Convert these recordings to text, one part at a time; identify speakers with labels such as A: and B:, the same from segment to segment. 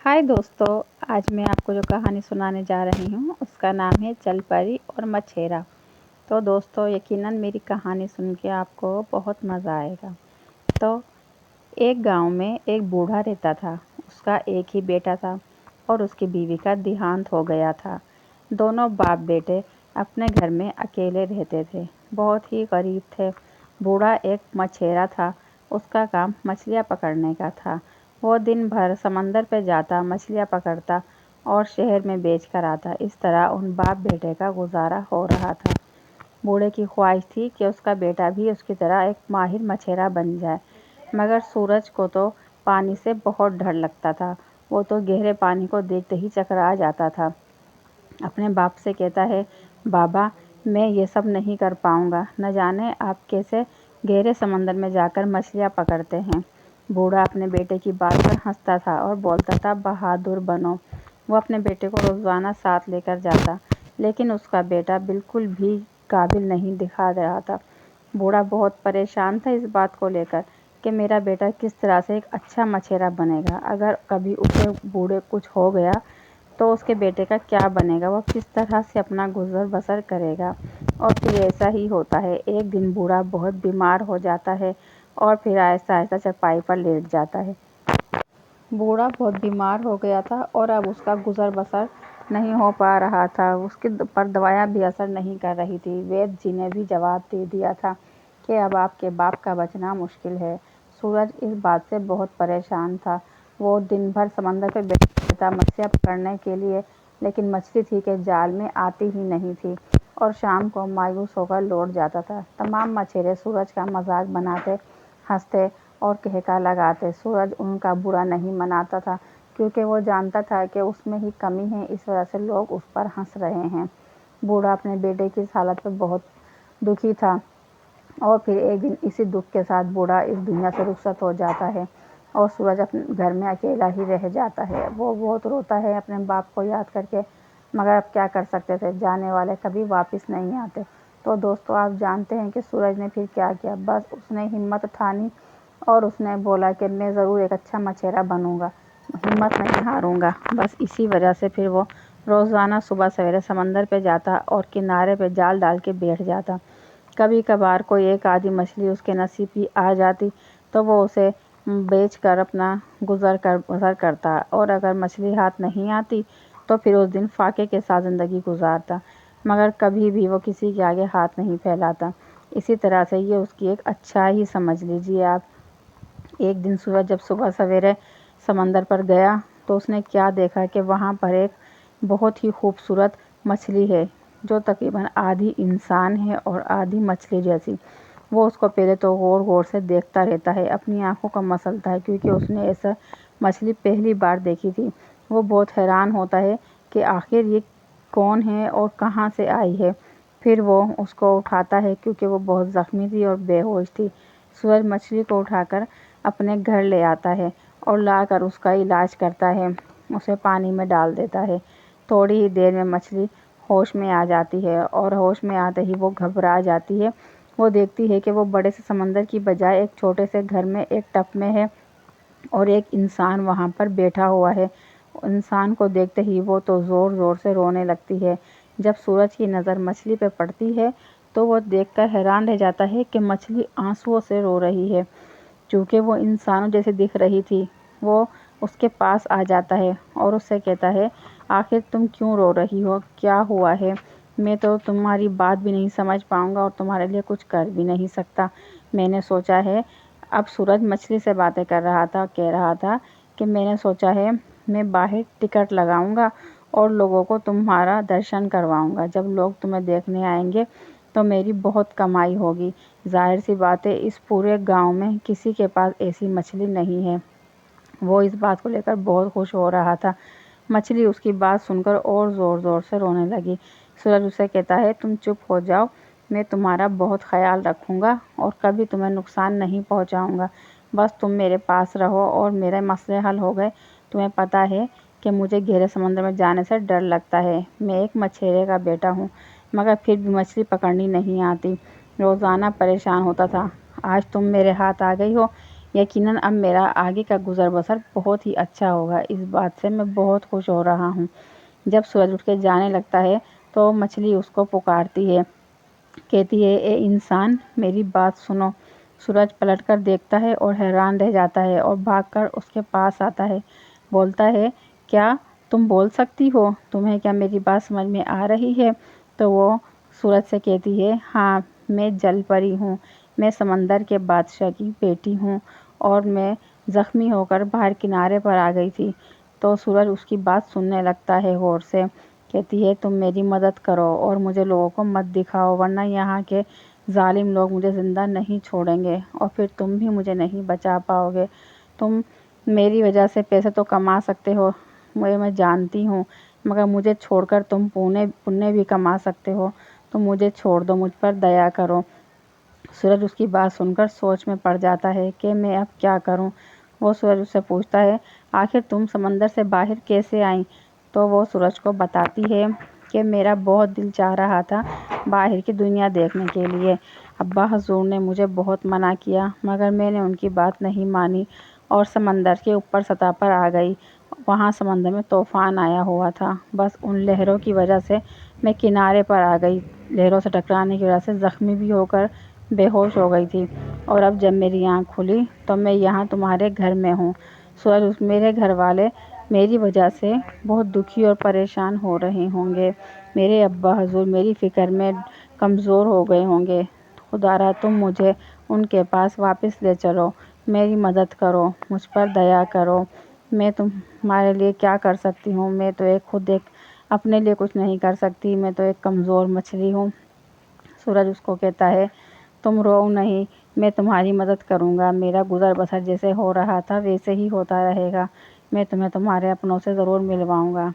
A: हाय दोस्तों। आज मैं आपको जो कहानी सुनाने जा रही हूँ उसका नाम है जल परी और मछेरा। तो दोस्तों यकीनन मेरी कहानी सुन के आपको बहुत मज़ा आएगा। तो एक गांव में एक बूढ़ा रहता था। उसका एक ही बेटा था और उसकी बीवी का देहांत हो गया था। दोनों बाप बेटे अपने घर में अकेले रहते थे, बहुत ही गरीब थे। बूढ़ा एक मछेरा था। उसका काम मछलियाँ पकड़ने का था। वो दिन भर समंदर पे जाता, मछलियाँ पकड़ता और शहर में बेच कर आता। इस तरह उन बाप बेटे का गुजारा हो रहा था। बूढ़े की ख्वाहिश थी कि उसका बेटा भी उसकी तरह एक माहिर मछेरा बन जाए, मगर सूरज को तो पानी से बहुत डर लगता था। वो तो गहरे पानी को देखते ही चकरा जाता था। अपने बाप से कहता है, बाबा मैं ये सब नहीं कर पाऊँगा, न जाने आप कैसे गहरे समंदर में जाकर मछलियाँ पकड़ते हैं। बूढ़ा अपने बेटे की बात पर हंसता था और बोलता था, बहादुर बनो। वो अपने बेटे को रोज़ाना साथ लेकर जाता, लेकिन उसका बेटा बिल्कुल भी काबिल नहीं दिखा रहा था। बूढ़ा बहुत परेशान था इस बात को लेकर कि मेरा बेटा किस तरह से एक अच्छा मछेरा बनेगा। अगर कभी उसे बूढ़े कुछ हो गया तो उसके बेटे का क्या बनेगा, वो किस तरह से अपना गुजर बसर करेगा। और फिर ऐसा ही होता है। एक दिन बूढ़ा बहुत बीमार हो जाता है और फिर आहिस्ता आहिस्ता चारपाई पर लेट जाता है। बूढ़ा बहुत बीमार हो गया था और अब उसका गुजर बसर नहीं हो पा रहा था। उसके पर दवाइयाँ भी असर नहीं कर रही थी। वैद्य जी ने भी जवाब दे दिया था कि अब आपके बाप का बचना मुश्किल है। सूरज इस बात से बहुत परेशान था। वो दिन भर समंदर पर बैठा रहता मछलियाँ पकड़ने के लिए, लेकिन मछली थी कि जाल में आती ही नहीं थी और शाम को मायूस होकर लौट जाता था। तमाम मछेरे सूरज का मजाक बनाते, हंसते और ठहाका लगाते। सूरज उनका बुरा नहीं मनाता था, क्योंकि वो जानता था कि उसमें ही कमी है, इस वजह से लोग उस पर हंस रहे हैं। बूढ़ा अपने बेटे की इस हालत पर बहुत दुखी था और फिर एक दिन इसी दुख के साथ बूढ़ा इस दुनिया से रुखसत हो जाता है और सूरज अपने घर में अकेला ही रह जाता है। वो बहुत रोता है अपने बाप को याद करके, मगर अब क्या कर सकते थे, जाने वाले कभी वापस नहीं आते। तो दोस्तों आप जानते हैं कि सूरज ने फिर क्या किया। बस उसने हिम्मत ठानी और उसने बोला कि मैं ज़रूर एक अच्छा मछेरा बनूंगा, हिम्मत नहीं हारूंगा। बस इसी वजह से फिर वो रोज़ाना सुबह सवेरे समंदर पे जाता और किनारे पे जाल डाल के बैठ जाता। कभी कभार कोई एक आधी मछली उसके नसीब की आ जाती तो वो उसे बेच कर अपना बसर करता, और अगर मछली हाथ नहीं आती तो फिर उस दिन फाके के साथ ज़िंदगी गुजारता, मगर कभी भी वो किसी के आगे हाथ नहीं फैलाता। इसी तरह से ये उसकी एक अच्छाई समझ लीजिए आप। एक दिन सूरज जब सुबह सवेरे समंदर पर गया तो उसने क्या देखा कि वहाँ पर एक बहुत ही खूबसूरत मछली है, जो तकरीबन आधी इंसान है और आधी मछली जैसी। वो उसको पहले तो गौर गौर से देखता रहता है, अपनी आंखों का मसलता है, क्योंकि उसने ऐसा मछली पहली बार देखी थी। वो बहुत हैरान होता है कि आखिर ये कौन है और कहाँ से आई है। फिर वो उसको उठाता है, क्योंकि वो बहुत ज़ख्मी थी और बेहोश थी। सूरज मछली को उठाकर अपने घर ले आता है और लाकर उसका इलाज करता है, उसे पानी में डाल देता है। थोड़ी ही देर में मछली होश में आ जाती है और होश में आते ही वो घबरा जाती है। वो देखती है कि वो बड़े से समंदर की बजाय एक छोटे से घर में एक टब में है और एक इंसान वहाँ पर बैठा हुआ है। इंसान को देखते ही वो तो ज़ोर ज़ोर से रोने लगती है। जब सूरज की नज़र मछली पे पड़ती है तो वो देखकर हैरान रह जाता है कि मछली आंसुओं से रो रही है। चूँकि वो इंसानों जैसे दिख रही थी, वो उसके पास आ जाता है और उससे कहता है, आखिर तुम क्यों रो रही हो, क्या हुआ है? मैं तो तुम्हारी बात भी नहीं समझ पाऊँगा और तुम्हारे लिए कुछ कर भी नहीं सकता। मैंने सोचा है, अब सूरज मछली से बातें कर रहा था, कह रहा था कि मैंने सोचा है मैं बाहर टिकट लगाऊंगा और लोगों को तुम्हारा दर्शन करवाऊंगा। जब लोग तुम्हें देखने आएंगे तो मेरी बहुत कमाई होगी। ज़ाहिर सी बात है, इस पूरे गांव में किसी के पास ऐसी मछली नहीं है। वो इस बात को लेकर बहुत खुश हो रहा था। मछली उसकी बात सुनकर और ज़ोर-ज़ोर से रोने लगी। सूरज उसे कहता है, तुम चुप हो जाओ, मैं तुम्हारा बहुत ख्याल रखूँगा और कभी तुम्हें नुकसान नहीं पहुँचाऊँगा। बस तुम मेरे पास रहो और मेरे मसले हल हो गए। तुम्हें पता है कि मुझे गहरे समुद्र में जाने से डर लगता है। मैं एक मछेरे का बेटा हूँ, मगर फिर भी मछली पकड़नी नहीं आती। रोज़ाना परेशान होता था। आज तुम मेरे हाथ आ गई हो, यकीनन अब मेरा आगे का गुजर बसर बहुत ही अच्छा होगा। इस बात से मैं बहुत खुश हो रहा हूँ। जब सूरज उठ के जाने लगता है तो मछली उसको पुकारती है, कहती है, ए इंसान, मेरी बात सुनो। सूरज पलटकर देखता है और हैरान रह जाता है और भागकर उसके पास आता है। बोलता है, क्या तुम बोल सकती हो? तुम्हें क्या मेरी बात समझ में आ रही है? तो वो सूरज से कहती है, हाँ, मैं जल परी हूँ। मैं समंदर के बादशाह की बेटी हूँ और मैं ज़ख्मी होकर बाहर किनारे पर आ गई थी। तो सूरज उसकी बात सुनने लगता है गौर से। कहती है, तुम मेरी मदद करो और मुझे लोगों को मत दिखाओ, वरना यहाँ के ज़ालिम लोग मुझे ज़िंदा नहीं छोड़ेंगे और फिर तुम भी मुझे नहीं बचा पाओगे। तुम मेरी वजह से पैसे तो कमा सकते हो, मैं जानती हूँ, मगर मुझे छोड़कर तुम पुण्य पुण्य भी कमा सकते हो। तो मुझे छोड़ दो, मुझ पर दया करो। सूरज उसकी बात सुनकर सोच में पड़ जाता है कि मैं अब क्या करूं। वो सूरज उससे पूछता है, आखिर तुम समंदर से बाहर कैसे आई? तो वो सूरज को बताती है कि मेरा बहुत दिल चाह रहा था बाहर की दुनिया देखने के लिए। अब्बा हजूर ने मुझे बहुत मना किया, मगर मैंने उनकी बात नहीं मानी और समंदर के ऊपर सतह पर आ गई। वहाँ समंदर में तूफान आया हुआ था। बस उन लहरों की वजह से मैं किनारे पर आ गई। लहरों से टकराने की वजह से ज़ख्मी भी होकर बेहोश हो गई थी और अब जब मेरी आँख खुली तो मैं यहाँ तुम्हारे घर में हूँ। सूरज, मेरे घर वाले मेरी वजह से बहुत दुखी और परेशान हो रहे होंगे। मेरे अब्बा हजूर मेरी फ़िक्र में कमज़ोर हो गए होंगे। खुदारा तुम मुझे उनके पास वापस ले चलो, मेरी मदद करो, मुझ पर दया करो। मैं तुम्हारे लिए क्या कर सकती हूँ? मैं तो खुद अपने लिए कुछ नहीं कर सकती। मैं तो एक कमज़ोर मछली हूँ। सूरज उसको कहता है, तुम रो नहीं, मैं तुम्हारी मदद करूँगा। मेरा गुज़र बसर जैसे हो रहा था वैसे ही होता रहेगा। मैं तुम्हें तुम्हारे अपनों से ज़रूर मिलवाऊँगा।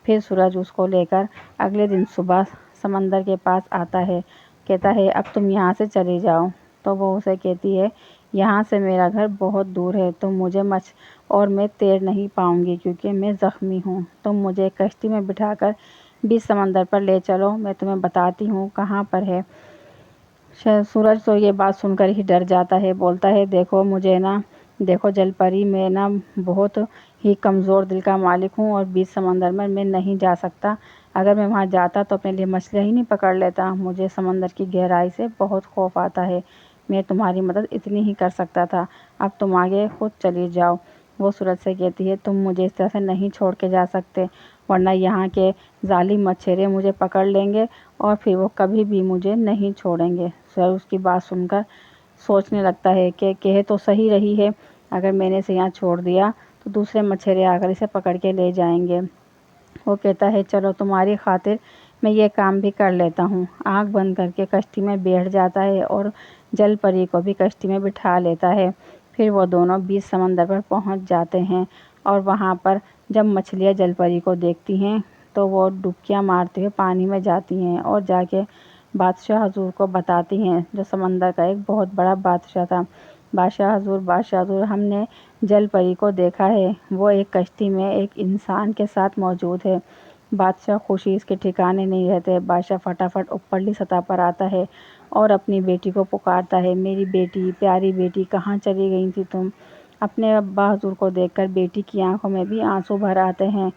A: फिर सूरज उसको लेकर अगले दिन सुबह समंदर के पास आता है। कहता है, अब तुम यहाँ से चली जाओ। तो वो उसे कहती है, यहाँ से मेरा घर बहुत दूर है, तुम मुझे और मैं तैर नहीं पाऊँगी क्योंकि मैं ज़ख्मी हूँ। तुम मुझे कश्ती में बिठाकर बीच समंदर पर ले चलो, मैं तुम्हें बताती हूँ कहाँ पर है। सूरज तो ये बात सुनकर ही डर जाता है। बोलता है, देखो जलपरी, मैं ना बहुत ही कमज़ोर दिल का मालिक हूँ और बीच समंदर में मैं नहीं जा सकता। अगर मैं वहाँ जाता तो अपने लिए मछलियाँ ही नहीं पकड़ लेता। मुझे समंदर की गहराई से बहुत खौफ आता है। मैं तुम्हारी मदद इतनी ही कर सकता था। अब तुम आगे खुद चली जाओ। वो सूरज से कहती है, तुम मुझे इस तरह से नहीं छोड़ के जा सकते, वरना यहाँ के ज़ालिम मछेरे मुझे पकड़ लेंगे और फिर वो कभी भी मुझे नहीं छोड़ेंगे। सूरज उसकी बात सुनकर सोचने लगता है कि कह तो सही रही है, अगर मैंने इसे यहाँ छोड़ दिया तो दूसरे मछेरे आकर इसे पकड़ के ले जाएंगे। वो कहता है, चलो तुम्हारी खातिर मैं ये काम भी कर लेता हूँ। आँख बंद करके कश्ती में बैठ जाता है और जल परी को भी कश्ती में बिठा लेता है। फिर वो दोनों बीच समंदर पर पहुँच जाते हैं और वहाँ पर जब मछलियाँ जल परी को देखती हैं तो वो डुबकियाँ मारते हुए पानी में जाती हैं और जाके बादशाह हजूर को बताती हैं, जो समंदर का एक बहुत बड़ा बादशाह था। बादशाह हजूर, हमने जल परी को देखा है, वो एक कश्ती में एक इंसान के साथ मौजूद है। बादशाह खुशी इसके ठिकाने नहीं रहते। बादशाह फटाफट ऊपरली सतह पर आता है और अपनी बेटी को पुकारता है, मेरी बेटी, प्यारी बेटी, कहाँ चली गई थी तुम? अपने अब्बा हजूर को देखकर बेटी की आंखों में भी आंसू भर आते हैं।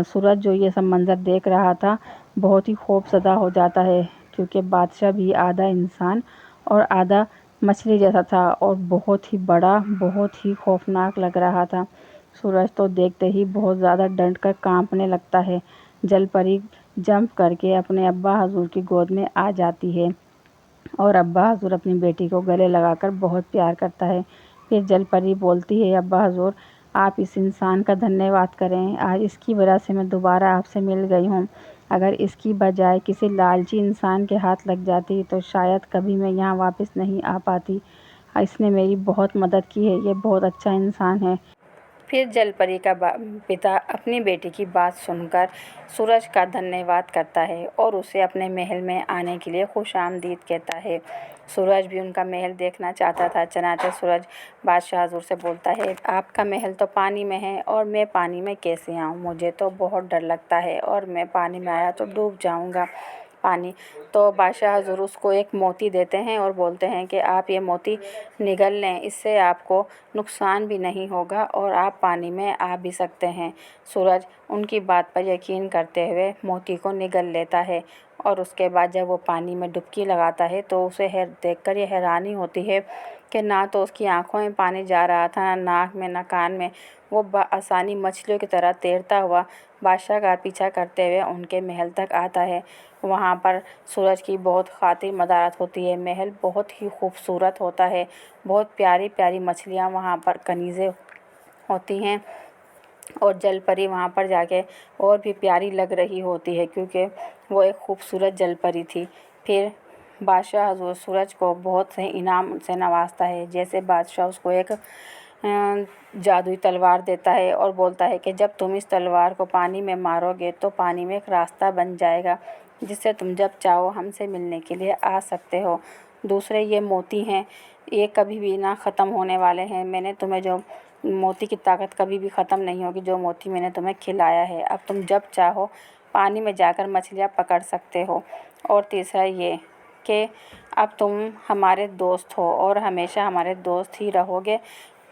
A: सूरज जो ये सब मंजर देख रहा था बहुत ही खौफज़दा हो जाता है, क्योंकि बादशाह भी आधा इंसान और आधा मछली जैसा था और बहुत ही बड़ा, बहुत ही खौफनाक लग रहा था। सूरज तो देखते ही बहुत ज़्यादा डर कर कांपने लगता है। जल परी जंप करके अपने अब्बा हजूर की गोद में आ जाती है और अब्बा हजूर अपनी बेटी को गले लगाकर बहुत प्यार करता है। फिर जल परी बोलती है, अब्बा हजूर, आप इस इंसान का धन्यवाद करें, आज इसकी वजह से मैं दोबारा आपसे मिल गई हूँ। अगर इसकी बजाय किसी लालची इंसान के हाथ लग जाती तो शायद कभी मैं यहाँ वापस नहीं आ पाती। इसने मेरी बहुत मदद की है, ये बहुत अच्छा इंसान है। फिर जलपरी का पिता अपनी बेटी की बात सुनकर सूरज का धन्यवाद करता है और उसे अपने महल में आने के लिए खुशामदीद कहता है। सूरज भी उनका महल देखना चाहता था। चनाचे सूरज बादशाह हजूर से बोलता है, आपका महल तो पानी में है और मैं पानी में कैसे आऊँ? मुझे तो बहुत डर लगता है और मैं पानी में आया तो डूब जाऊँगा। پانی۔ تو بادشاہ حضور اس کو ایک موتی دیتے ہیں اور بولتے ہیں کہ آپ یہ موتی نگل لیں، اس سے آپ کو نقصان بھی نہیں ہوگا اور آپ پانی میں آ بھی سکتے ہیں۔ سورج ان کی بات پر یقین کرتے ہوئے موتی کو نگل لیتا ہے اور اس کے بعد جب وہ پانی میں ڈبکی لگاتا ہے تو اسے دیکھ کر یہ حیرانی ہوتی ہے کہ نہ تو اس کی آنکھوں میں پانی جا رہا تھا، نہ ناک میں، نہ کان میں۔ وہ بآسانی مچھلیوں کی طرح تیرتا ہوا بادشاہ کا پیچھا کرتے ہوئے ان کے محل تک آتا ہے۔ وہاں پر سورج کی بہت خاطر مدارت ہوتی ہے، محل بہت ہی خوبصورت ہوتا ہے، بہت پیاری پیاری مچھلیاں وہاں پر کنیزیں ہوتی ہیں اور جل پری وہاں پر جا کے اور بھی پیاری لگ رہی ہوتی ہے کیونکہ وہ ایک خوبصورت جل پری تھی۔ پھر بادشاہ حضور سورج کو بہت سے انعام سے نوازتا ہے، جیسے بادشاہ اس کو ایک جادوئی تلوار دیتا ہے اور بولتا ہے کہ جب تم اس تلوار کو پانی میں مارو گے تو پانی میں ایک راستہ بن جائے گا جس سے تم جب چاہو ہم سے ملنے کے لیے آ سکتے ہو۔ دوسرے یہ موتی ہیں، یہ کبھی بھی نہ ختم ہونے والے ہیں۔ میں نے تمہیں جو موتی کی طاقت کبھی بھی ختم نہیں ہوگی، جو موتی میں نے تمہیں کھلایا ہے، اب تم جب چاہو پانی میں جا کر مچھلیاں پکڑ سکتے ہو۔ اور تیسرا یہ کہ اب تم ہمارے دوست ہو اور ہمیشہ ہمارے دوست ہی رہو گے،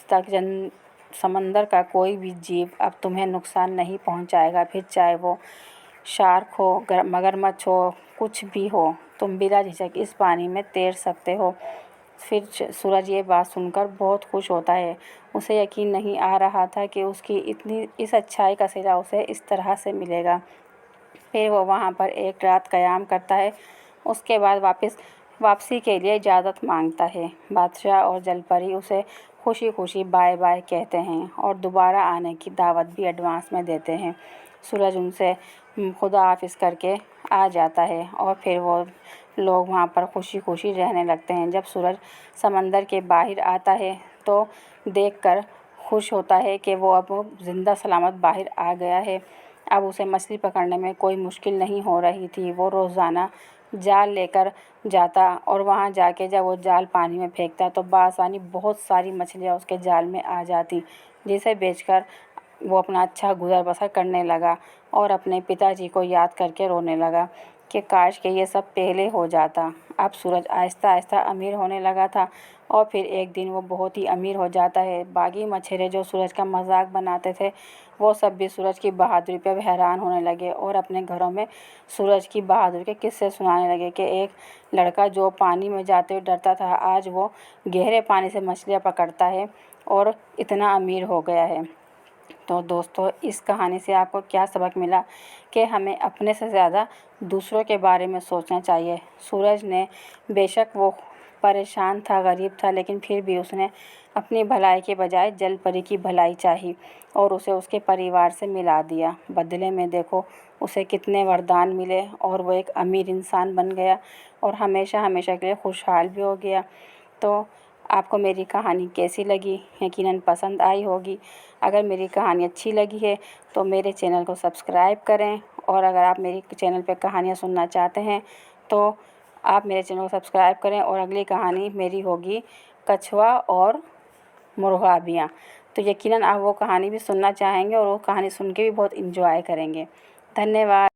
A: تاکہ سمندر کا کوئی بھی جیو اب تمہیں نقصان نہیں پہنچائے گا، پھر چاہے وہ شارک ہو، مگرمچھ ہو، کچھ بھی ہو، تم بلا جھجک اس پانی میں تیر سکتے ہو۔ پھر سورج یہ بات سن کر بہت خوش ہوتا ہے، اسے یقین نہیں آ رہا تھا کہ اس کی اس اچھائی کا صلہ اسے اس طرح سے ملے گا۔ پھر وہ وہاں پر ایک رات قیام کرتا ہے، اس کے بعد واپسی کے لیے اجازت مانگتا ہے۔ بادشاہ اور جل پری اسے خوشی خوشی بائے بائے کہتے ہیں اور دوبارہ آنے کی دعوت بھی ایڈوانس میں دیتے ہیں۔ سورج ان سے خدا حافظ کر کے آ جاتا ہے اور پھر وہ لوگ وہاں پر خوشی خوشی رہنے لگتے ہیں۔ جب سورج سمندر کے باہر آتا ہے تو دیکھ کر خوش ہوتا ہے کہ وہ اب زندہ سلامت باہر آ گیا ہے، اب اسے مچھلی پکڑنے میں کوئی مشکل نہیں ہو رہی تھی۔ وہ روزانہ جال لے کر جاتا اور وہاں جا کے جب وہ جال پانی میں پھینکتا تو بآسانی بہت ساری مچھلیاں اس کے جال میں آ جاتی، جسے بیچ کر وہ اپنا اچھا گزر بسر کرنے لگا اور اپنے پتا جی کو یاد کر کے رونے لگا کہ کاش کہ یہ سب پہلے ہو جاتا۔ اب سورج آہستہ آہستہ امیر ہونے لگا تھا اور پھر ایک دن وہ بہت ہی امیر ہو جاتا ہے۔ باقی مچھیرے جو سورج کا مذاق بناتے تھے وہ سب بھی سورج کی بہادری پہ حیران ہونے لگے اور اپنے گھروں میں سورج کی بہادری کے قصے سنانے لگے کہ ایک لڑکا جو پانی میں جاتے ہوئے ڈرتا تھا، آج وہ گہرے پانی سے مچھلیاں پکڑتا ہے اور اتنا امیر ہو گیا ہے۔ تو دوستو، اس کہانی سے آپ کو کیا سبق ملا کہ ہمیں اپنے سے زیادہ دوسروں کے بارے میں سوچنا چاہیے۔ سورج نے بے شک وہ پریشان تھا، غریب تھا، لیکن پھر بھی اس نے اپنی بھلائی کے بجائے جل پری کی بھلائی چاہی اور اسے اس کے پریوار سے ملا دیا۔ بدلے میں دیکھو اسے کتنے وردان ملے اور وہ ایک امیر انسان بن گیا اور ہمیشہ ہمیشہ کے لیے خوشحال بھی ہو گیا۔ تو آپ کو میری کہانی کیسی لگی؟ یقیناً پسند آئی ہوگی۔ اگر میری کہانی اچھی لگی ہے تو میرے چینل کو سبسکرائب کریں، اور اگر آپ میری چینل پہ کہانیاں سننا چاہتے ہیں تو آپ میرے چینل کو سبسکرائب کریں۔ اور اگلی کہانی میری ہوگی کچھوا اور مرغابیاں، تو یقیناً آپ وہ کہانی بھی سننا چاہیں گے اور وہ کہانی سن کے بھی بہت انجوائے کریں گے۔ دھنیہ واد۔